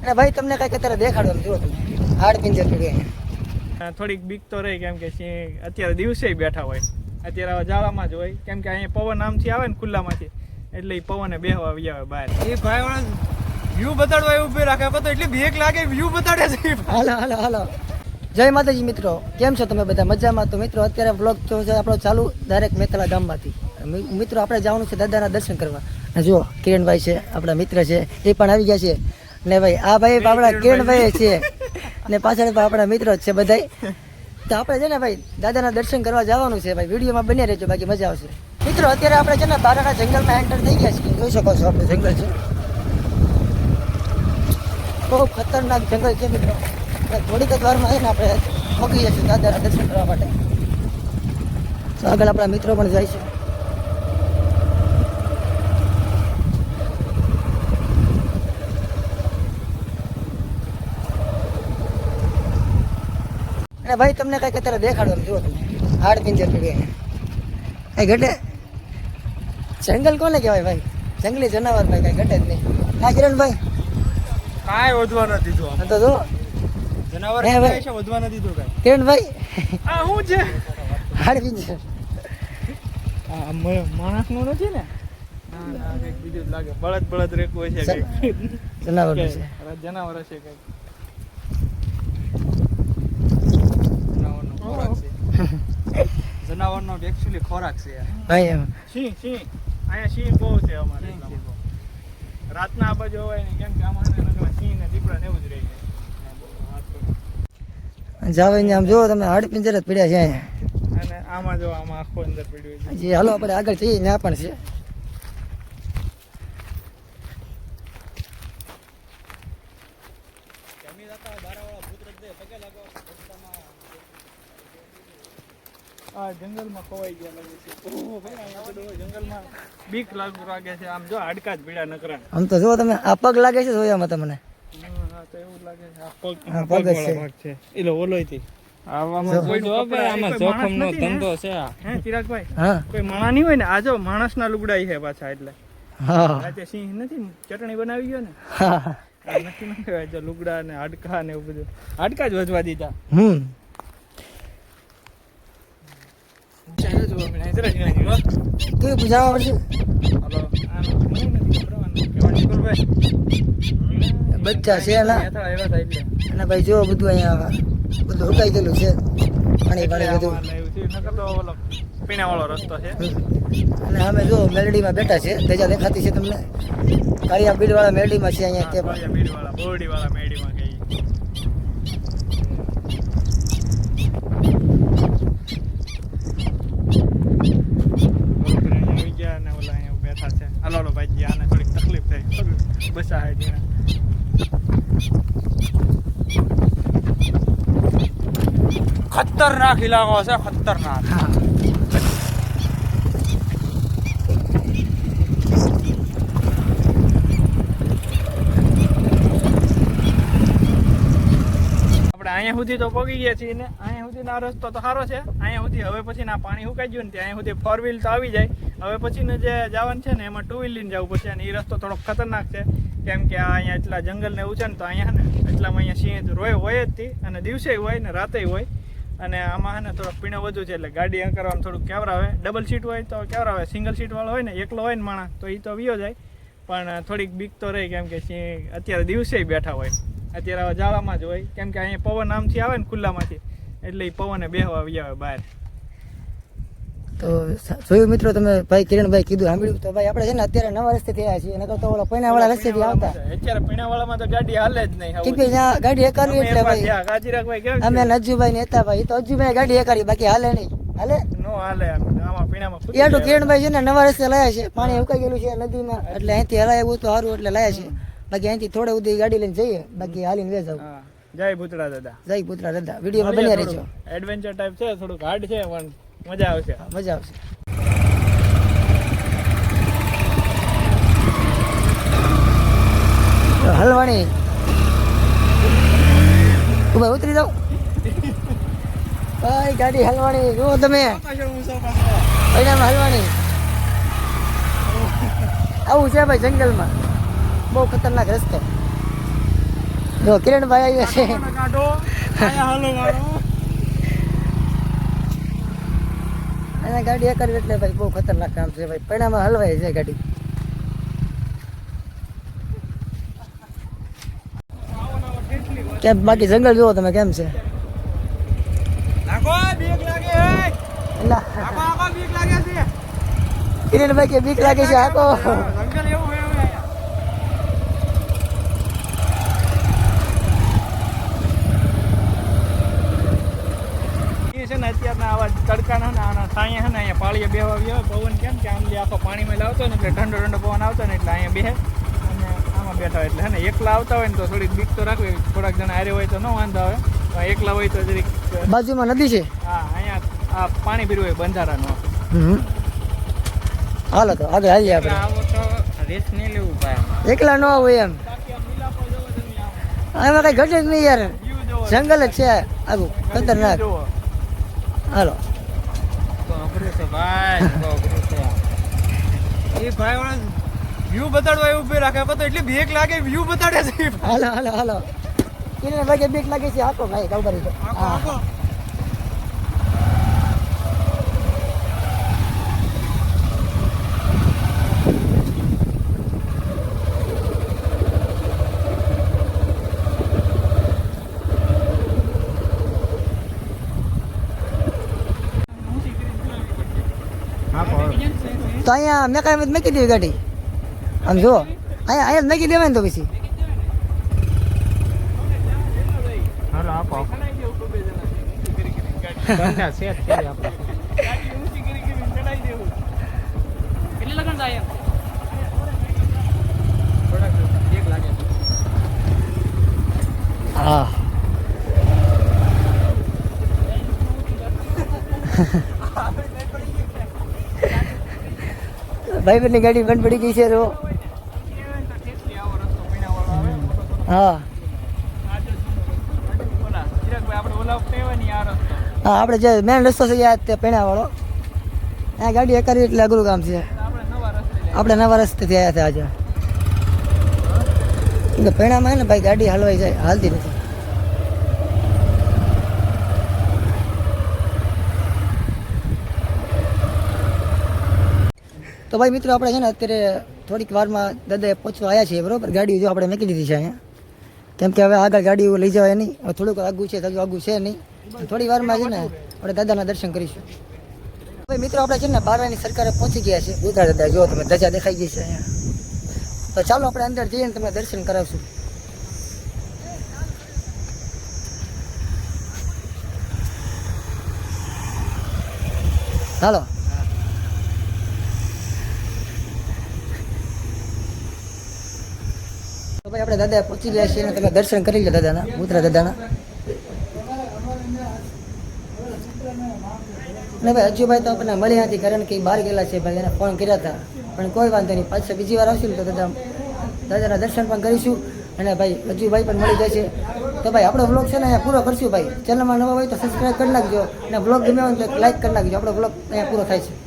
અને ભાઈ તમને કઈક અત્યારે દેખાડો એમ જુઓ તમે હાડ પિંજર પડી થોડીક બીક તો રહી, કેમ કે સિંહ અત્યારે દિવસે બેઠા હોય, અત્યારે જાળામાં જ હોય, કેમ કે અહીંયા પવન આમથી આવે ને ખુલ્લામાંથી, એટલે એ પવને બેહવા આવી આવે બહાર. એ ભાઈ વ્યૂ બતાડવા એવું ઉભી રાખે તો એટલી બીક લાગે, વ્યૂ બતાડે છે. હાલો હાલો હાલો. જય માતાજી મિત્રો, કેમ છો તમે બધા? મજામાં? તો મિત્રો અત્યારે વ્લોગ તો છે આપણો ચાલુ ડાયરેક્ટ મેથલા ગામમાંથી. મિત્રો આપણે જવાનું છે દાદાના દર્શન કરવા. અને જુઓ કિરણભાઈ છે, આપણા મિત્ર છે, એ પણ આવી ગયા છે. ને ભાઈ આ ભાઈ આપણા કિરણભાઈ છે ને પાછળ આપણા મિત્રો જ છે બધા. તો આપણે છે ને ભાઈ દાદાના દર્શન કરવા જવાનું છે ભાઈ, વિડીયોમાં બની રહેજો, બાકી મજા આવશે. મિત્રો અત્યારે આપણે છે ને બારાના જંગલમાં એન્ટર થઈ ગયા છીએ. જોઈ શકો છો આપણે જંગલ છે, બહુ ખતરનાક જંગલ છે મિત્રો. થોડીક જ વારમાં છે ને આપણે પહોંચી જઈશું દાદાના દર્શન કરવા માટે. તો આગળ આપણા મિત્રો પણ જાય છે. અને ભાઈ તમને કઈક અત્યારે દેખાડો એમ જુઓ તમે હાડ પિંજર પડી કઈ ઘટે. જંગલ કોને કહેવાય ભાઈ? જંગલી જનાવર ભાઈ, કઈ ઘટે જ નહીં. હા કિરણભાઈ, કાંઈ વધવા નથી દીધું. તો જો જનાવર હે ભાઈ, છે, વધવા નથી દીધું કાંઈ. કિરણભાઈ આ શું છે? હાડ પિંજર આ માણસનું નથી ને? ના ના, કંઈક બીજું જ લાગે. બળદ રેકું હોય છે કંઈક. જનાવર છે. જનાવર હશે કંઈક. જનાવરનો એકચ્યુઅલી ખોરાક છે ભાઈ એમ સિંહ અહીંયા સિંહ બહુ છે અમારે. રાતના આ બાજુ હોય ને, કેમ કે અમારે સિંહ ને દીપડા ને એવું જ રહે છે. જાવ આમ જુઓ તમે હાડ પિંજર જ પીડ્યા છે અહીંયા. અને આમાં જો આમાં આખો અંદર પડ્યું છે. જી હાલો આપણે આગળ જઈએ, ત્યાં પણ છે. આ જંગલમાં ખોવાઈ ગયા લાગે છે. ઓહો ભાઈ, અહીંયા બધું જંગલમાં બીક લાગે છે. આમ જો હાડકા જ પીડા નકરા. આમ તો જુઓ તમે, આ પગ લાગે છે જોયામાં તમને. હા તો એવું લાગે છે. આ હા, પગ પગ જ વાળા ભાગ છે. એલો ઓલોય થી આવામાં જોખમનો ધંધો છે આ. હે ચિરાગભાઈ, હા કોઈ માણા નહીં હોય ને, આ જો માણસના લુગડાઈ છે પાછા. એટલે હા આજે સિંહ નથી ચટણી બનાવી ગયો ને, હા આ નથી ના કહેવાય. જો લુગડા ને હાડકા ને એવું બધું, હાડકા જ વધવા દીધા. ચાલો જો આપણે જરા જરા કેવું પૂજાવા પડશે? હાલો આનો મને નથી ખબરવાનું કેવાની ભાઈ બચ્ચા છે ના યાત્રા આવ્યા હતા એટલે અને ભાઈ જો બધું અહીંયા બધું ઉકાઈ ગયેલું છે, પાણી પાણી બધું. નકર તો ઓલો પીણા વાળો રસ્તો છે. અને અમે જો મેલડીમાં બેઠા છે, ધજા દેખાતી છે તમને? કાળિયા બીડ વાળા મેલડીમાં છે અહીંયા. તે પણ બીડ વાળા બોરડી વાળા મેડીમાં ગઈ. આવી ગયા ને ઓલા અહીંયા બેઠા છે. હાલો ભાઈ, આને થોડીક તકલીફ થઈ, બસા હે જીને. ખતરનાક ઇલાકો છે, ખતરનાક. અહીંયા સુધી તો પગી ગયા છીએ ને, અહીંયા સુધી આ રસ્તો તો સારો છે. અહીંયા સુધી હવે પછી ના પાણી સુકાઈ ગયું ને ત્યાં અહીંયા સુધી 4 વ્હીલ તો આવી જાય. હવે પછીને જે જવાનું છે ને એમાં 2 વ્હીલ લઈને જવું પડશે. અને એ રસ્તો થોડોક ખતરનાક છે, કેમ કે આ અહીંયા એટલા જંગલ ને એવું છે ને, તો અહીંયા ને એટલામાં અહીંયા સિંહ હોય જ થી, અને દિવસે હોય ને રાતે હોય. અને આમાં છે ને થોડોક પીણો વધુ છે, એટલે ગાડી કરવામાં થોડુંક કેવરાવે. ડબલ સીટ હોય તો કેવરાવે, સિંગલ સીટ વાળો હોય ને, એકલો હોય ને માણસ, તો એ તો વિયો જાય. પણ થોડીક બીક તો રહી, કેમ કે સિંહ અત્યારે દિવસે બેઠા હોય, અત્યારે જાળામાં જ હોય, કેમ કે અહીંયા પવન આમથી આવે ને ખુલ્લામાંથી, એટલે એ પવને બેહવા આવી આવે બહાર. તો જોયું મિત્રો તમે, ભાઈ કિરણભાઈ કીધું સાંભળ્યું? તો ભાઈ આપણે છે ને અત્યારે નવા રસ્તે થયા છીએ, નકર તો ઓલા પૈણાવાળા રસ્તેથી આવતા. અત્યારે પૈણાવાળામાં તો ગાડી હાલે જ નહીં. કેમ કે ત્યાં ગાડી એકારવી એટલે ભાઈ ગાજીરાગભાઈ કેમ અમે નજુભાઈ ને હતા ભાઈ, તો અજુભાઈ ગાડી એકારી, બાકી હાલે નહીં. હાલે નો હાલે. આમાં પૈણામાં એટલું કિરણભાઈ છે ને નવા રસ્તે લાયા છે, પાણી ઉકાઈ ગયેલું છે નદીમાં, એટલે અહીંથી હલાય એવું તો સારું એટલે લાયા છે. બાકી અહીંથી થોડે સુધી ગાડી લઈને જઈએ, બાકી હાલીને વે જાવ. જય ભૂતળા દાદા. જય પુત્રા દાદા. વિડીયોમાં બન્યા રહેજો. એડવેન્ચર ટાઈપ છે, થોડુંક હાર્ડ છે પણ મજા આવશે. મજા આવશે. હલવાણી ઉભા ઉતરી જાઓ ભાઈ, ગાડી હલવાણી જુઓ તમે, પૈણામાં હલવાણી. આવું છે ભાઈ જંગલમાં, બહુ ખતરનાક રસ્તો. જો કિરણભાઈ આવ્યા છે કાઢો અહીંયા હાલો વાળો અને ગાડી એક કરવી એટલે ભાઈ બહુ ખતરનાક કામ છે ભાઈ પૈણામાં હલવાય છે ગાડી કેમ બાકી જંગલ જુઓ તમે કેમ છે નાખો બીક લાગે હે એલા આખો આખો બીક લાગે છે કિરણભાઈ કે બીક લાગે છે આકો જંગલ એવું હે એવું એ છે ને અત્યારના આવા તડકાના ને આના સાયા છે ને અહીંયા પાળીએ બેહવા આવ્યો પવન કેમ કે આમલી આખો પાણીમાં લાવતો ને એટલે ઠંડો ઠંડો પવન આવતો ને એટલે અહીંયા બેહે અને આમાં બેઠા હોય એટલે હે ને એકલા આવતા હોય ને તો થોડીક બીક તો રાખવી થોડાક જણા હારે હોય તો ન વાંધો આવે પણ એકલા હોય તો જરીક બાજુમાં નદી છે હા અહીંયા આ પાણી પીરું હોય બંધારાનું હાલો તો આગળ હાલીએ આપણે આવો તો રિસ્ક નહીં લેવું ભાઈ એકલા ન હોય એમ બાકી આમ લીલાપો જોવો તમે આમાં કઈ ઘટે જ નહીં યાર વ્યૂ જોવો જંગલ જ છે આગું ખતરનાક જોવો હાલો તો અઘરું છે ભાઈ તો અઘરું છે એ ભાઈ વાળા વ્યૂ બતાડવા એવું ઉભી રાખે તો એટલી બીક લાગે વ્યૂ બતાડે છે હાલો હાલો હાલો કિરણભાઈ કે બીક લાગે છે આકો ભાઈ ખબર છે આખો આખો તો અહીંયા મેં કાંઈ મૂકી દેવી ગાડી આમ જુઓ અહીંયા અહીંયા મૂકી દેવાય ને તો પછી હાલો આપો બંધા સેટ છે આપણે ગાડી ઊંચી કરી ચડાઈ દેવું કેટલે લગન જાય થોડાક એક લાગે હા ભાઈ બંને ગાડી બંધ પડી ગઈ છે તો હા હા આપણે જે મેન રસ્તો છે યાદ તે પેણાવાળો આ ગાડી એક એટલે અઘરું કામ છે આપણે નવા રસ્તેથી આવ્યા હતા આજે એટલે પેણામાં હે ને ભાઈ ગાડી હાલવાઈ જાય હાલતી નથી તો ભાઈ મિત્રો આપણે છે ને અત્યારે થોડીક વારમાં દાદાએ પહોંચવા આવ્યા છીએ બરોબર ગાડી જો આપણે મૂકી દીધી છે અહીંયા કેમ કે હવે આગળ ગાડી લઈ જવાય નહીં હવે થોડુંક આગું છે હજુ આગું છે નહીં થોડી વારમાં છે ને આપણે દાદાના દર્શન કરીશું ભાઈ મિત્રો આપણે છે ને બારવાની સરકારે પહોંચી ગયા છે ઉતાર દાદા જો તમે ધજા દેખાઈ ગઈ છે અહીંયા તો ચાલો આપણે અંદર જઈએ ને તમને દર્શન કરાવશું ચાલો તો ભાઈ આપણે દાદા પહોંચી ગયા છીએ અને તમે દર્શન કરી લો દાદાના ઉતરા દાદાના ને ભાઈ અજુભાઈ તો આપણને મળ્યા નથી કારણ કે બહાર ગયેલા છે ભાઈ એને ફોન કર્યા હતા પણ કોઈ વાંધો નહીં પાછા બીજી વાર આવશું ને તો દાદાના દર્શન પણ કરીશું અને ભાઈ અજુભાઈ પણ મળી જાય છે તો ભાઈ આપણો વ્લોગ છે ને અહીંયા પૂરો કરશું ભાઈ ચેનલમાં નવા હોય તો સબસ્ક્રાઈબ કરી નાખજો અને વ્લોગ ગમ્યો હોય તો લાઈક કરી નાખજો આપણો વ્લોગ અહીંયા પૂરો થાય છે